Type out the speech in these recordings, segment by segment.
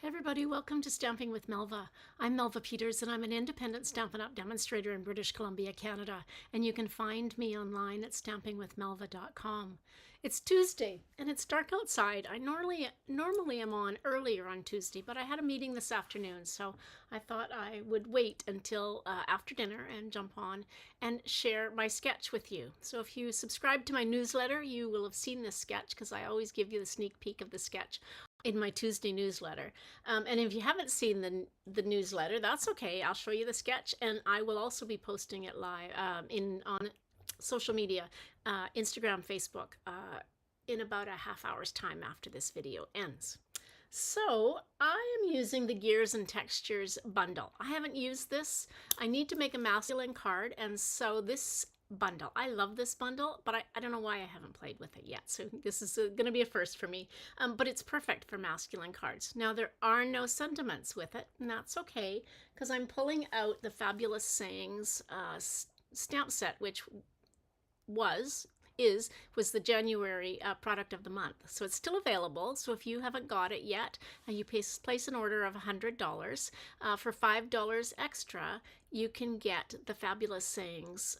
Hey everybody, welcome to Stamping with Melva. I'm Melva Peters and I'm an independent Stampin' Up! Demonstrator in British Columbia, Canada, and you can find me online at stampingwithmelva.com. It's Tuesday and it's dark outside. I normally am on earlier on Tuesday, but I had a meeting this afternoon, so I thought I would wait until after dinner and jump on and share my sketch with you. So if you subscribe to my newsletter, you will have seen this sketch because I always give you the sneak peek of the sketch in my Tuesday newsletter. And if you haven't seen the newsletter, that's okay. I'll show you the sketch, and I will also be posting it live on social media, Instagram, Facebook, in about a half hour's time after this video ends. So I am using the Gears and Textures bundle. I haven't used this. I need to make a masculine card, and so this bundle. I love this bundle, but I don't know why I haven't played with it yet. So this is going to be a first for me, but it's perfect for masculine cards. Now there are no sentiments with it, and that's okay because I'm pulling out the Fabulous Sayings stamp set, which was the January product of the month. So it's still available. So if you haven't got it yet and you place an order of $100, for $5 extra, you can get the Fabulous Sayings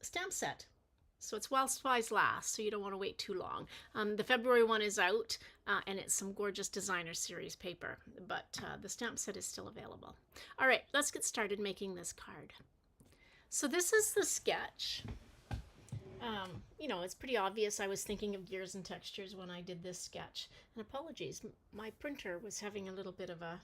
stamp set. So it's while supplies last, so you don't want to wait too long. The February one is out, and it's some gorgeous designer series paper, but the stamp set is still available. All right, let's get started making this card. So this is the sketch. You know, it's pretty obvious I was thinking of Gears and Textures when I did this sketch. And apologies, my printer was having a little bit of a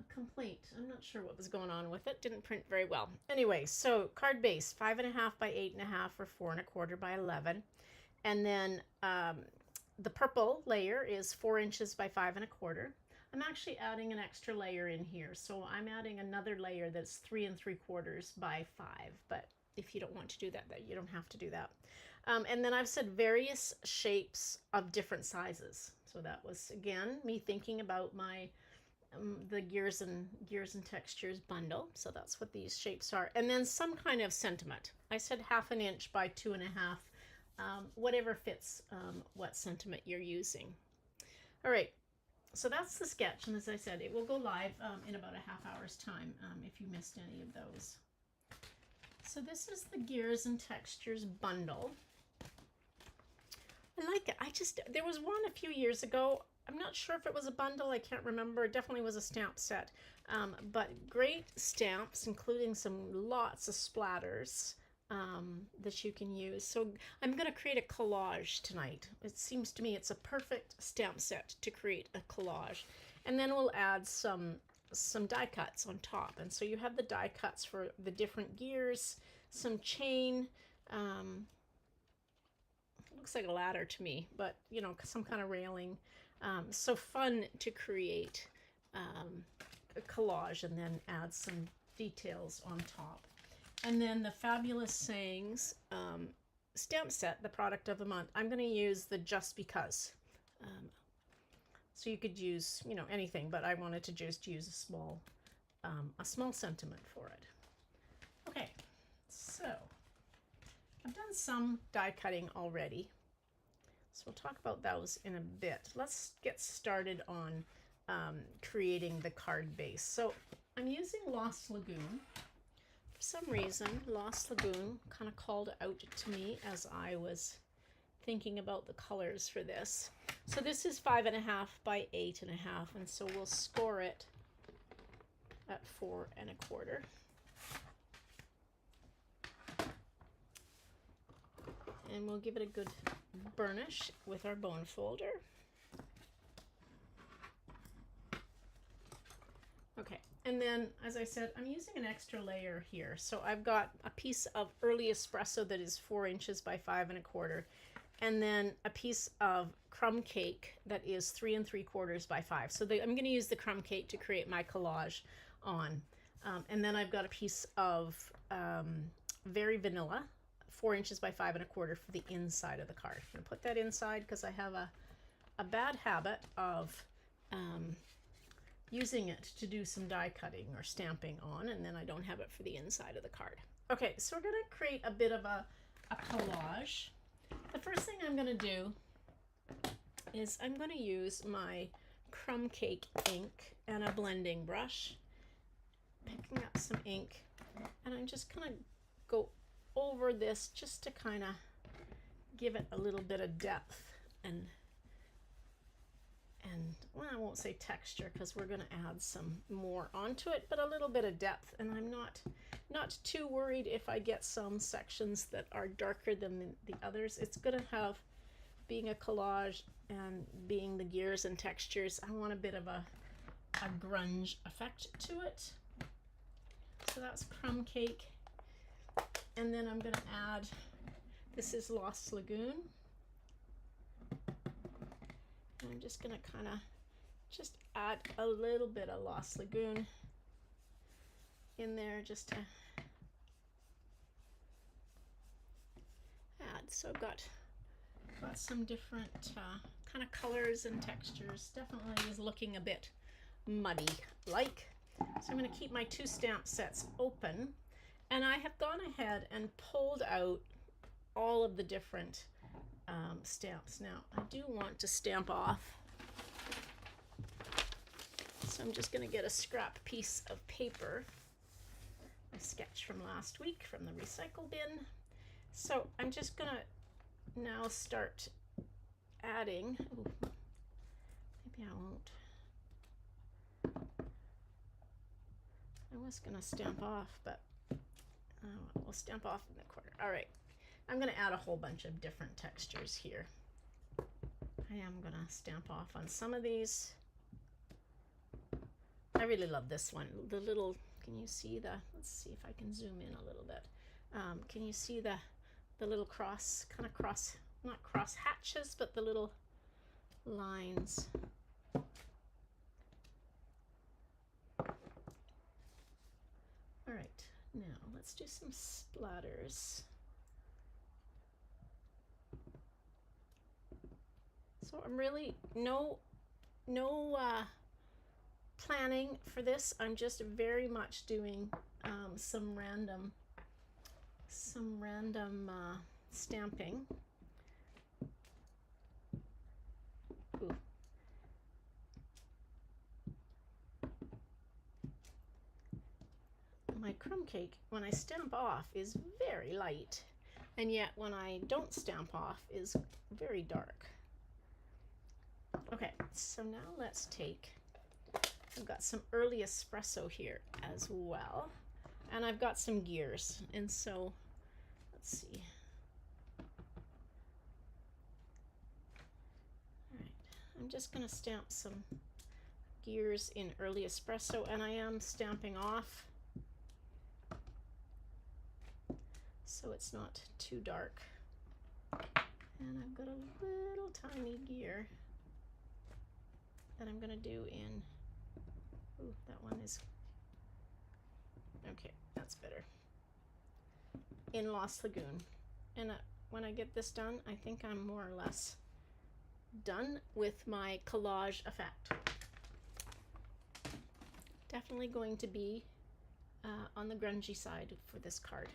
complaint. I'm not sure what was going on with it. Didn't print very well. Anyway, so card base, 5.5 by 8.5 or 4.25 by 11. And then the purple layer is 4 inches by 5.25. I'm actually adding an extra layer in here. So I'm adding another layer that's 3 3/4 by 5, but if you don't want to do that, you don't have to do that. And then I've said various shapes of different sizes. So that was, again, me thinking about my the Gears and Textures bundle. So that's what these shapes are. And then some kind of sentiment. I said 1/2 inch by 2.5, whatever fits what sentiment you're using. All right. So that's the sketch. And as I said, it will go live in about a half hour's time if you missed any of those. So this is the Gears and Textures bundle. I like it. There was one a few years ago. I'm not sure if it was a bundle. I can't remember. It definitely was a stamp set. But great stamps, including lots of splatters that you can use. So I'm going to create a collage tonight. It seems to me it's a perfect stamp set to create a collage. And then we'll add some die cuts on top, and so you have the die cuts for the different gears, some chain, it looks like a ladder to me, but you know, some kind of railing. So fun to create a collage and then add some details on top. And then the Fabulous Sayings stamp set, the product of the month, I'm going to use the Just Because. So you could use, you know, anything, but I wanted to just use a small sentiment for it. Okay, so I've done some die cutting already. So we'll talk about those in a bit. Let's get started on creating the card base. So I'm using Lost Lagoon. For some reason, Lost Lagoon kind of called out to me as I was thinking about the colors for this. So this is 5.5 by 8.5, and so we'll score it at 4.25. And we'll give it a good burnish with our bone folder. Okay, and then, as I said, I'm using an extra layer here. So I've got a piece of early espresso that is 4 inches by 5.25, and then a piece of crumb cake that is 3 3/4 by 5. So I'm going to use the crumb cake to create my collage on. And then I've got a piece of Very Vanilla, 4 inches by 5.25 for the inside of the card. I'm going to put that inside because I have a bad habit of using it to do some die cutting or stamping on, and then I don't have it for the inside of the card. Okay, so we're going to create a bit of a collage. The first thing I'm going to do is I'm going to use my crumb cake ink and a blending brush, picking up some ink, and I'm just gonna go over this just to kind of give it a little bit of depth and well, I won't say texture because we're going to add some more onto it, but a little bit of depth. And I'm not too worried if I get some sections that are darker than the others. It's going to have, being a collage and being the gears and textures, I want a bit of a grunge effect to it. So that's crumb cake. And then I'm going to add, this is Lost Lagoon. And I'm just going to kind of just add a little bit of Lost Lagoon in there just to add. So I've got some different kind of colors and textures. Definitely is looking a bit muddy like. So I'm going to keep my 2 stamp sets open, and I have gone ahead and pulled out all of the different stamps. Now I do want to stamp off, so I'm just going to get a scrap piece of paper, my sketch from last week from the recycle bin. So I'm just going to now start adding, ooh, maybe I won't, I was going to stamp off, but we'll stamp off in the corner. All right, I'm going to add a whole bunch of different textures here. I am going to stamp off on some of these. I really love this one. The little, can you see the, let's see if I can zoom in a little bit. Can you see the little cross, kind of cross, not cross hatches, but the little lines. All right, now let's do some splatters. So I'm really no planning for this. I'm just very much doing some random stamping. Ooh. My crumb cake, when I stamp off, is very light, and yet when I don't stamp off is very dark. Okay, so now let's take, I've got some early espresso here as well, and I've got some gears, and so let's see. All right, I'm just going to stamp some gears in early espresso, and I am stamping off so it's not too dark. And I've got a little tiny gear that I'm going to do in, ooh, that one is, okay, that's better, in Lost Lagoon. And when I get this done, I think I'm more or less done with my collage effect. Definitely going to be on the grungy side for this card.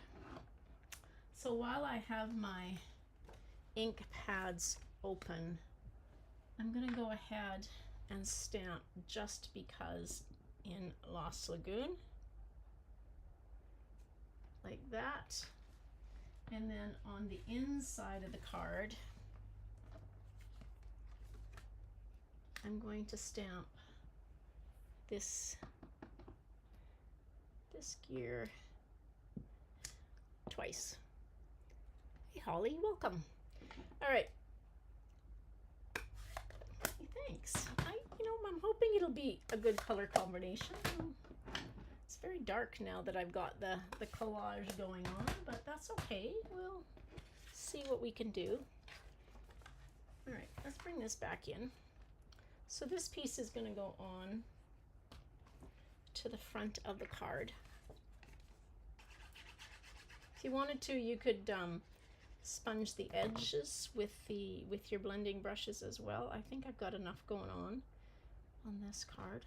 So while I have my ink pads open, I'm going to go ahead and stamp Just Because in Lost Lagoon, like that. And then on the inside of the card, I'm going to stamp this gear twice. Hey Holly, welcome. All right. Thanks. I'm hoping it'll be a good color combination. It's very dark now that I've got the collage going on, but that's okay. We'll see what we can do. All right, let's bring this back in. So this piece is going to go on to the front of the card. If you wanted to, you could sponge the edges with your blending brushes as well. I think I've got enough going on this card.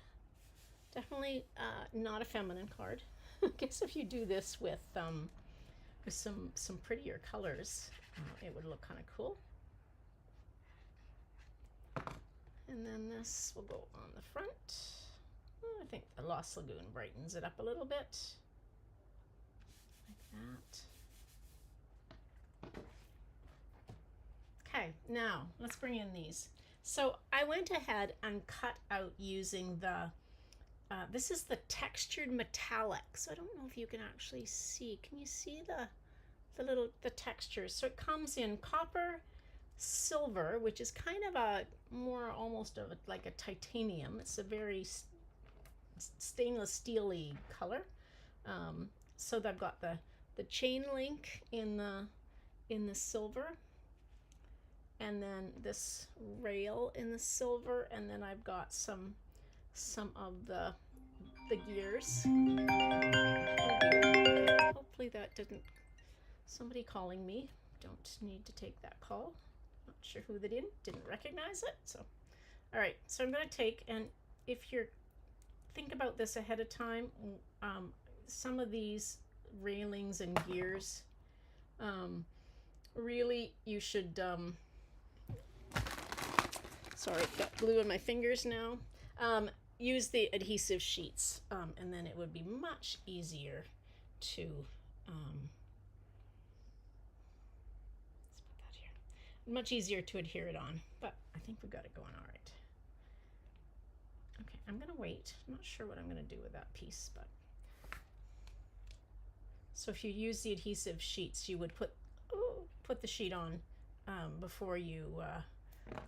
Definitely not a feminine card. I guess if you do this with some prettier colors, it would look kind of cool. And then this will go on the front. Oh, I think the Lost Lagoon brightens it up a little bit. Like that. Okay, now let's bring in these. So I went ahead and cut out using the, this is the textured metallic. So I don't know if you can actually see. Can you see the textures? So it comes in copper, silver, which is kind of a more almost of like a titanium. It's a very stainless steely color. So I've got the chain link in the silver, and then this rail in the silver, and then I've got some of the gears. Hopefully that didn't, somebody calling me. Don't need to take that call. Not sure who that didn't recognize it. So all right, so I'm going to take, and if you're think about this ahead of time, some of these railings and gears, really you should sorry, got glue in my fingers now. Use the adhesive sheets, and then it would be much easier to let's put that here, much easier to adhere it on. But I think we've got it going all right. Okay, I'm gonna wait. I'm not sure what I'm gonna do with that piece, but so if you use the adhesive sheets, you would put the sheet on before you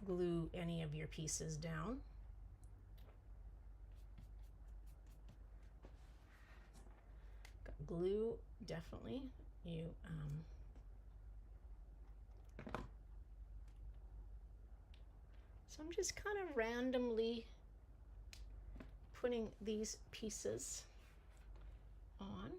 glue any of your pieces down. Got glue, definitely. You so I'm just kind of randomly putting these pieces on.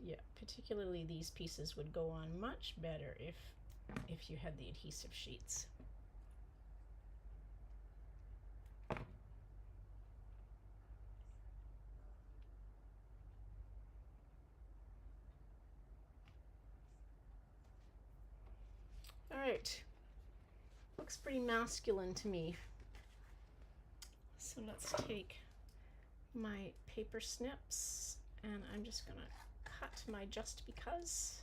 Yeah, particularly these pieces would go on much better if you had the adhesive sheets. All right, looks pretty masculine to me. So let's take my paper snips, and I'm just gonna cut my just because.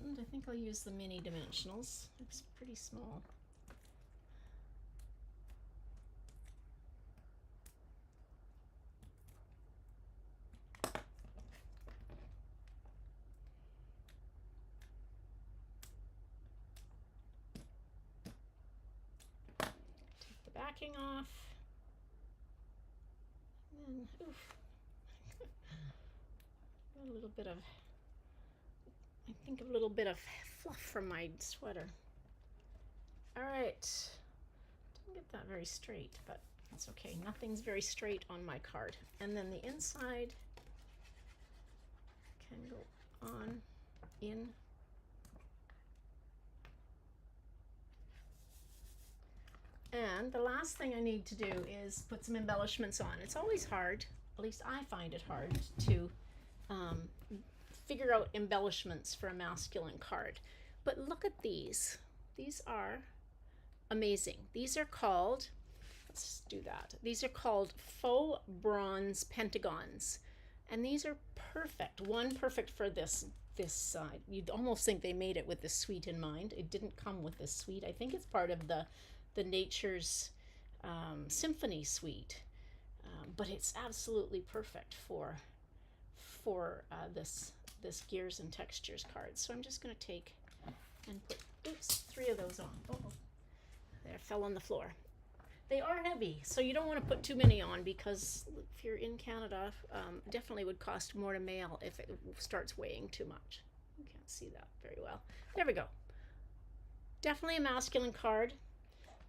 And I think I'll use the mini dimensionals. It's pretty small. Take the backing off. And oof. A little bit of, I think a little bit of fluff from my sweater. All right, didn't get that very straight, but that's okay. Nothing's very straight on my card. And then the inside can go on in. And the last thing I need to do is put some embellishments on. It's always hard, at least I find it hard, to figure out embellishments for a masculine card. But look at these. These are amazing. These are called, let's do that. These are called faux bronze pentagons. And these are perfect. One perfect for this side. You'd almost think they made it with the suite in mind. It didn't come with this suite. I think it's part of the Nature's Symphony suite. But it's absolutely perfect for this gears and textures card. So I'm just going to take and put, oops, 3 of those on. Oh, there, fell on the floor. They are heavy, so you don't want to put too many on, because if you're in Canada, definitely would cost more to mail if it starts weighing too much. You can't see that very well. There we go. Definitely a masculine card.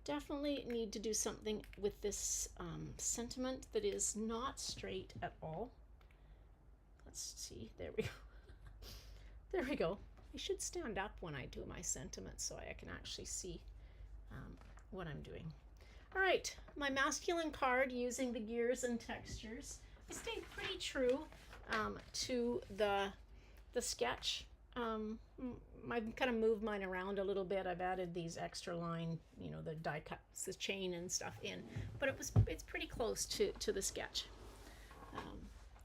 Definitely need to do something with this sentiment that is not straight at all. Let's see, there we go. There we go. I should stand up when I do my sentiments so I can actually see what I'm doing. All right, my masculine card using the gears and textures. I stayed pretty true to the sketch. I've kind of moved mine around a little bit. I've added these extra line, you know, the die cuts, the chain and stuff in, but it's pretty close to the sketch.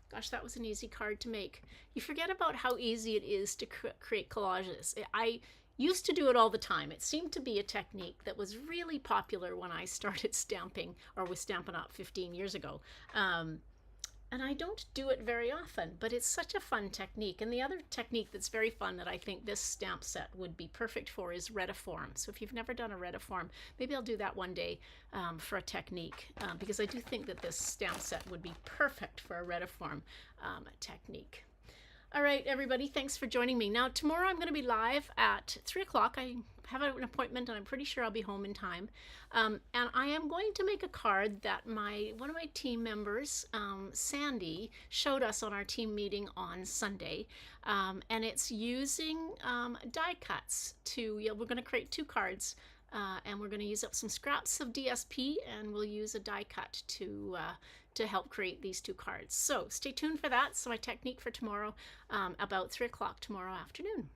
Gosh, that was an easy card to make. You forget about how easy it is to create collages. I used to do it all the time. It seemed to be a technique that was really popular when I started stamping, or was Stampin' Up 15 years ago. And I don't do it very often, but it's such a fun technique. And the other technique that's very fun that I think this stamp set would be perfect for is retiform. So if you've never done a retiform, maybe I'll do that one day for a technique, because I do think that this stamp set would be perfect for a retiform technique. All right, everybody, thanks for joining me. Now, tomorrow I'm going to be live at 3 o'clock. I have an appointment, and I'm pretty sure I'll be home in time. And I am going to make a card that one of my team members, Sandy, showed us on our team meeting on Sunday. And it's using die cuts we're going to create 2 cards. And we're going to use up some scraps of DSP, and we'll use a die cut to help create these 2 cards. So stay tuned for that. So my technique for tomorrow, about 3 o'clock tomorrow afternoon.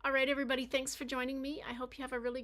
All right, everybody, thanks for joining me. I hope you have a really